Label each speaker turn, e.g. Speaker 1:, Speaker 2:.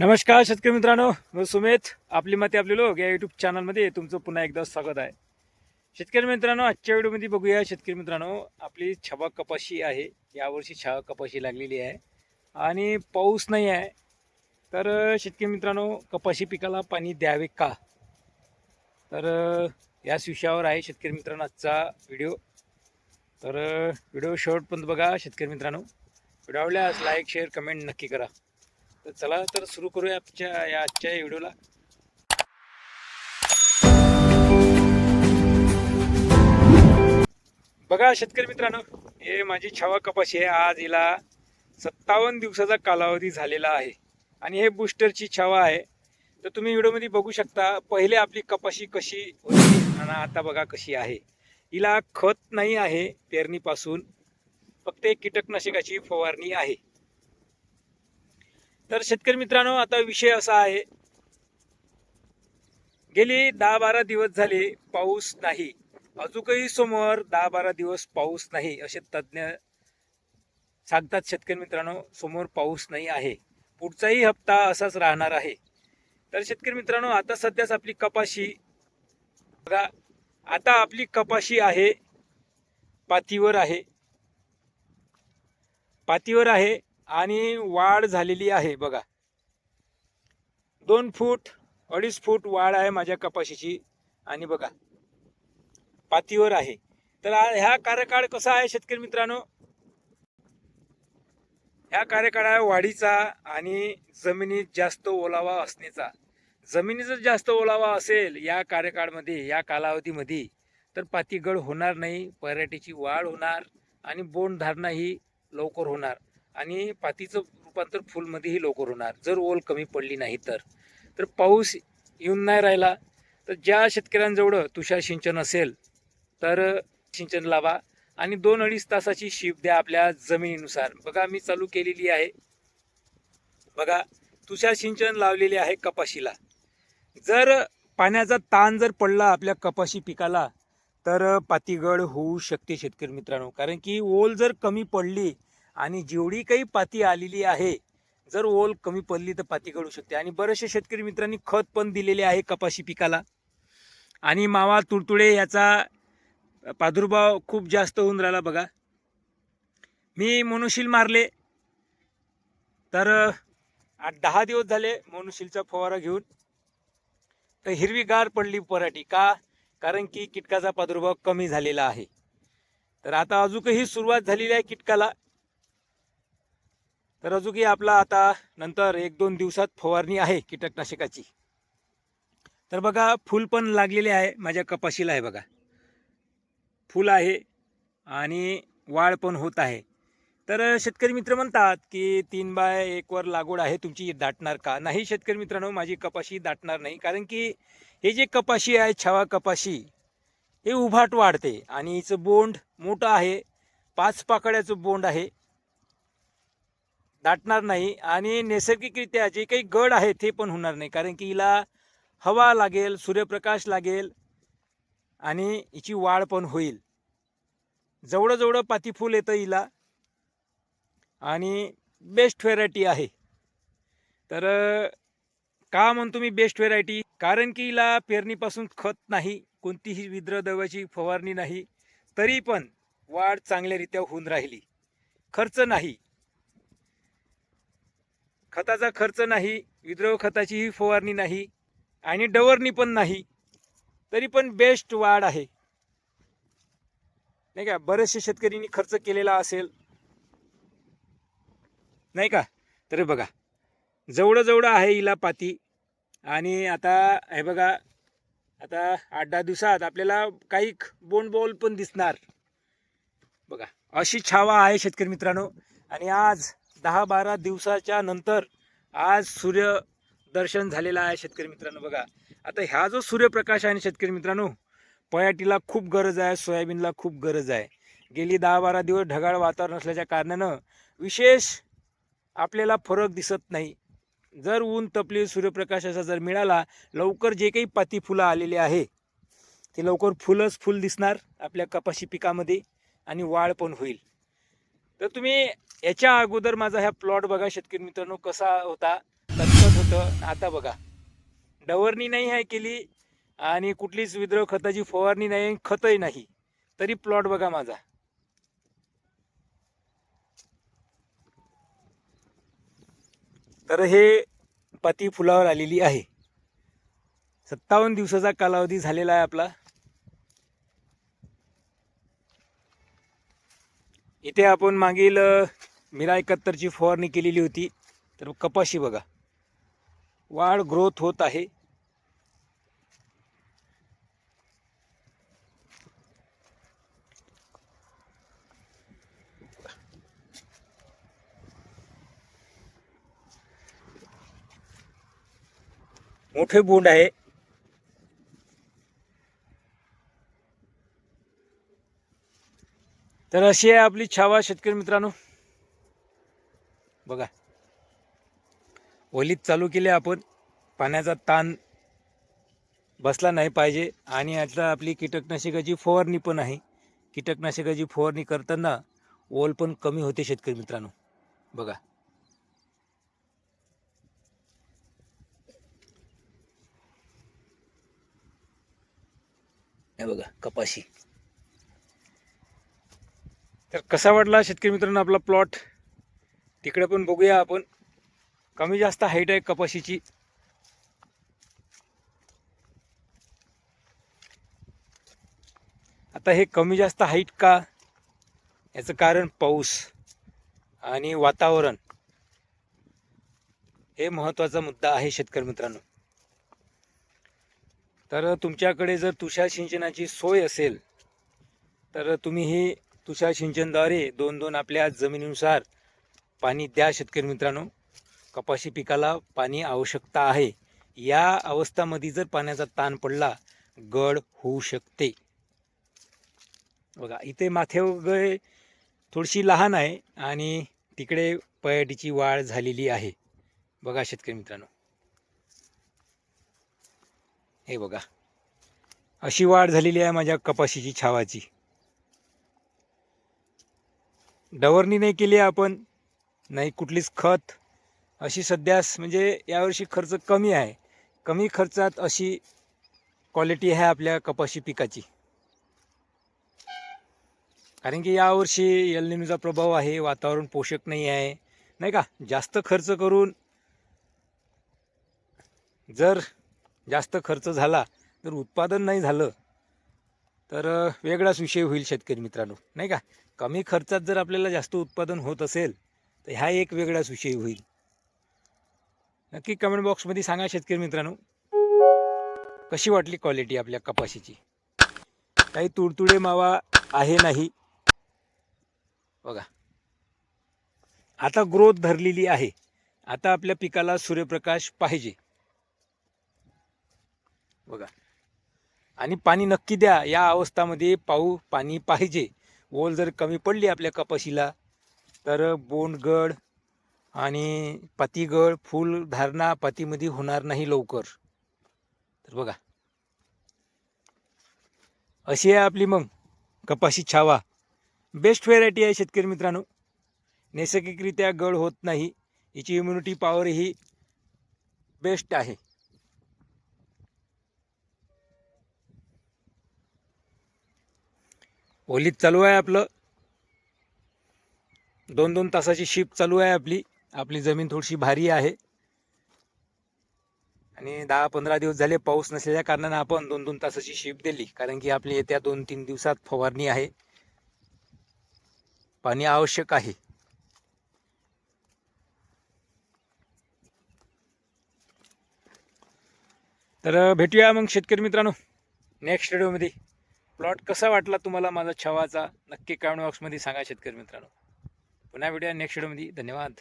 Speaker 1: नमस्कार शेतकरी मित्रांनो, मी सुमेध. आपली मते आपले लोक या यूट्यूब चॅनलमध्ये तुमचं पुन्हा एकदा स्वागत आहे. शेतकरी मित्रांनो, आजच्या व्हिडिओमध्ये बघूया. शेतकरी मित्रांनो, आपली छबा कपाशी आहे. यावर्षी छबा कपाशी लागलेली आहे आणि पाऊस नाही आहे. तर शेतकरी मित्रांनो, कपाशी पिकाला पाणी द्यावे का, तर याच विषयावर आहे शेतकरी मित्रांनो आजचा व्हिडिओ. तर व्हिडिओ शेवटपर्यंत बघा शेतकरी मित्रांनो. व्हिडिओ आवडल्यास लाईक शेअर कमेंट नक्की करा. तर चला तर सुरू करूया आजच्या व्हिडिओला. बघा शेतकरी मित्रांनो, हे माझी छावा कपाशी आहे. आज हिला 57 दिवसाचा कालावधी झालेला आहे आणि हे बूस्टरची छावा आहे. तर तुम्ही व्हिडिओमध्ये बघू शकता, पहिले आपली कपाशी कशी होती आणि आता बघा कशी आहे. हिला खत नाही आहे पेरणीपासून, फक्त एक कीटकनाशकाची फवारणी आहे. तर शेतकरी मित्रांनो, आता विषय असा आहे, गेली 10-12 दिवस झाले पाऊस नाही. अजूनही समोर 10-12 दिवस पाऊस नाही असे तज्ज्ञ सांगतात. शेतकरी मित्रांनो, समोर पाऊस नाही आहे, पुढचाही हप्ता असाच राहणार आहे. तर शेतकरी मित्रांनो, आता सध्याच आपली कपाशी बघा, आता आपली कपाशी आहे पातीवर आहे आणि वाढ झालेली आहे. बघा, 2 फूट 2.5 फूट वाढ आहे माझ्या कपाशीची आणि बघा पातीवर आहे. तर ह्या कार्यकाळ कसा आहे शेतकरी मित्रांनो, ह्या कार्यकाळ आहे वाढीचा आणि जमिनीत जास्त ओलावा असण्याचा. जमिनीत जर जास्त ओलावा असेल या कार्यकाळमध्ये, या कालावधीमध्ये, तर पातीगळ होणार नाही, पराठीची वाढ होणार आणि बोंड धारणा ही लवकर होणार आणि पातीचं रूपांतर फुलमध्येही लवकर होणार, जर ओल कमी पडली नाही तर. तर पाऊस येऊन नाही राहिला, तर ज्या शेतकऱ्यांजवळ तुषार सिंचन असेल तर सिंचन लावा आणि 2-2.5 तासाची शिप द्या आपल्या जमिनीनुसार. बघा, मी चालू केलेली आहे. बघा, तुषार सिंचन लावलेले आहे कपाशीला. जर पाण्याचा ताण जर पडला आपल्या कपाशी पिकाला तर पातीगळ होऊ शकते शेतकरी मित्रांनो. कारण की ओल जर कमी पडली आणि जेवढी काही पाती आलेली आहे, जर ओल कमी पडली तर पाती गळू शकते. आणि बरेचसे शेतकरी मित्रांनी खत पण दिलेले आहे कपाशी पिकाला आणि मावा तुडतुडे याचा प्रादुर्भाव खूप जास्त होऊन राहिला. बघा, मी मोनोशील मारले, तर 8-10 दिवस झाले मोनोशीलचा फवारा घेऊन. तर हिरवीगार पडली पराठी का, कारण की कीटकाचा प्रादुर्भाव कमी झालेला आहे. तर आता अजूनही सुरुवात झालेली आहे कीटकाला. तर अजूनही आपला आता नंतर 1-2 दिवसात फवारणी आहे कीटकनाशकाची. तर बघा, फूल पण लागलेले आहे माझ्या कपाशीला आहे. बघा, फूल आहे आणि वाढ पण होत आहे. तर शेतकरी मित्र म्हणतात की 3x1 वर लागवड आहे तुमची, दाटणार का? नाही शेतकरी मित्रांनो, माझी कपाशी दाटणार नाही. कारण की हे जे कपाशी आहे छावा कपाशी, हे उभाट वाढते आणि हिचं बोंड मोठं आहे, 5 पाकळ्याचं बोंड आहे, दाटणार नाही. आणि नैसर्गिकरित्या जे काही गड आहे ते पण होणार नाही, कारण की हिला हवा लागेल, सूर्यप्रकाश लागेल आणि हिची वाढ पण होईल. जवळं जवळं पाती फूल येतं हिला आणि बेस्ट व्हेरायटी आहे. तर का म्हणतो मी बेस्ट व्हेरायटी? कारण की हिला पेरणीपासून खत नाही, कोणतीही विद्रद्रव्याची फवारणी नाही, तरी पण वाढ चांगल्यारीत्या होऊन राहिली. खर्च नाही, खताचा खर्च नाही, विद्रव्य खताचीही फवारणी नाही आणि डवरणी पण नाही, तरी पण बेस्ट वाढ आहे, नाही का? बरेचसे शेतकऱ्यांनी खर्च केलेला असेल, नाही का? तर बघा, जवळं जवळं आहे हिला पाती. आणि आता हे बघा, आता 8-10 दिवसात आपल्याला काही बोंड बॉल पण दिसणार. बघा, अशी छावा आहे शेतकरी मित्रांनो. आणि आज 10-12 दिवसाच्या नंतर आज सूर्यदर्शन झालेलं आहे शेतकरी मित्रांनो. बघा, आता ह्या जो सूर्यप्रकाश आहे शेतकरी मित्रांनो, पयाटीला खूप गरज आहे, सोयाबीनला खूप गरज आहे. गेली 10-12 दिवस ढगाळ वातावरण असल्याच्या कारणानं विशेष आपल्याला फरक दिसत नाही. जर ऊन तपली, सूर्यप्रकाशाचा जर मिळाला, लवकर जे काही पाती फुलं आलेले आहे ते लवकर फुल दिसणार आपल्या कपाशी पिकामध्ये आणि वाढ पण होईल. तर तुम्ही याच्या अगोदर माझा ह्या प्लॉट बघा शेतकरी मित्रांनो, कसा होता, कटकट होता. होतं. आता बघा, डवरणी नाही आहे केली आणि कुठलीच विद्रव खताची फवारणी नाही, खतही नाही, तरी प्लॉट बघा माझा. तर हे पाती फुलावर आलेली आहे. 57 दिवसाचा कालावधी झालेला आहे आपला. इथे आपण मागील मिरा 71ची फवारणी केलेली होती. तर कपाशी बघा, वाढ ग्रोथ होत आहे. मोठे बोंड आहे. तर अशी आहे आपली छावा शेतकरी मित्रांनो. बघा, ओलीत चालू केले आपण. पाण्याचा ताण बसला नाही पाहिजे. आणि आता आपली कीटकनाशकाची फवारणी पण आहे. कीटकनाशकाची फवारणी करताना ओल पण कमी होते शेतकरी मित्रांनो. बघा, हे बघा कपाशी. तर कसा वाटला शेतकरी मित्रांनो आपला प्लॉट? तिकडे पण बघूया आपण. कमी जास्त हाईट आहे कपाशीची. आता हे कमी जास्त हाईट का? याचं कारण पाऊस आणि वातावरण हे महत्त्वाचा मुद्दा आहे शेतकरी मित्रांनो. तर तुमच्याकडे जर तुषार सिंचनाची सोय असेल तर तुम्ही ही तुषार सिंचनद्वारे 2-2 आपल्या जमिनीनुसार पाणी द्या शेतकरी मित्रांनो. कपाशी पिकाला पाणी आवश्यकता आहे. या अवस्थामध्ये जर पाण्याचा ताण पडला, गळ होऊ शकते. बघा, इथे माथे वगैरे थोडीशी लहान आहे आणि तिकडे पयाटीची वाढ झालेली आहे. बघा शेतकरी मित्रांनो, हे बघा, अशी वाढ झालेली आहे माझ्या कपाशीची छावाची. डवरणी नाही केली आपण, नाही कुठलीच खत. अशी सध्यास म्हणजे यावर्षी खर्च कमी आहे. कमी खर्चात अशी क्वालिटी आहे आपल्या कपाशी पिकाची. कारण की यावर्षी एल निनोचा प्रभाव आहे, वातावरण पोषक नाही आहे, नाही का. जास्त खर्च करून जर जास्त खर्च झाला तर उत्पादन नाही झालं तर वेगळाच विषय होईल शेतकरी मित्रांनो, नाही का. कमी खर्चात जर आपल्याला जास्त उत्पादन होत असेल तर ह्या एक वेगळाच विषय होईल. नक्की कमेंट बॉक्समध्ये सांगा शेतकरी मित्रांनो, कशी वाटली क्वालिटी आपल्या कपाशीची. काही तुडतुडे मावा आहे नाही. बघा, आता ग्रोथ धरलेली आहे. आता आपल्या पिकाला सूर्यप्रकाश पाहिजे. बघा, आणि पाणी नक्की द्या. या अवस्थामध्ये पाणी पाहिजे. ओल जर कमी पडली आपल्या कपाशीला तर बोंडगळ आणि पातीगळ, फुल धारणा पातीमध्ये होणार नाही लवकर. तर बघा, अशी आहे आपली मग कपाशी छावा. बेस्ट व्हेरायटी आहे शेतकरी मित्रांनो. नैसर्गिकरित्या गळ होत नाही. हिची इम्युनिटी पॉवर ही बेस्ट आहे. ओलीत चालू आहे आपलं. 2-2 तासाची शिफ्ट चालू आहे आपली. आपली जमीन थोडीशी भारी आहे आणि 10-15 दिवस झाले पाऊस नसलेल्या कारणाने आपण 2-2 तासाची शिफ्ट दिली. कारण की आपली येत्या 2-3 दिवसात फवारणी आहे. पाणी आवश्यक आहे. तर भेटूया मग शेतकरी मित्रांनो नेक्स्ट व्हिडिओमध्ये. प्लॉट कसा वाटला तुम्हाला माझा छावाचा नक्की कमेंट बॉक्समध्ये सांगा शेतकरी मित्रांनो. पुन्हा भेटूया नेक्स्ट व्हिडिओमध्ये. धन्यवाद.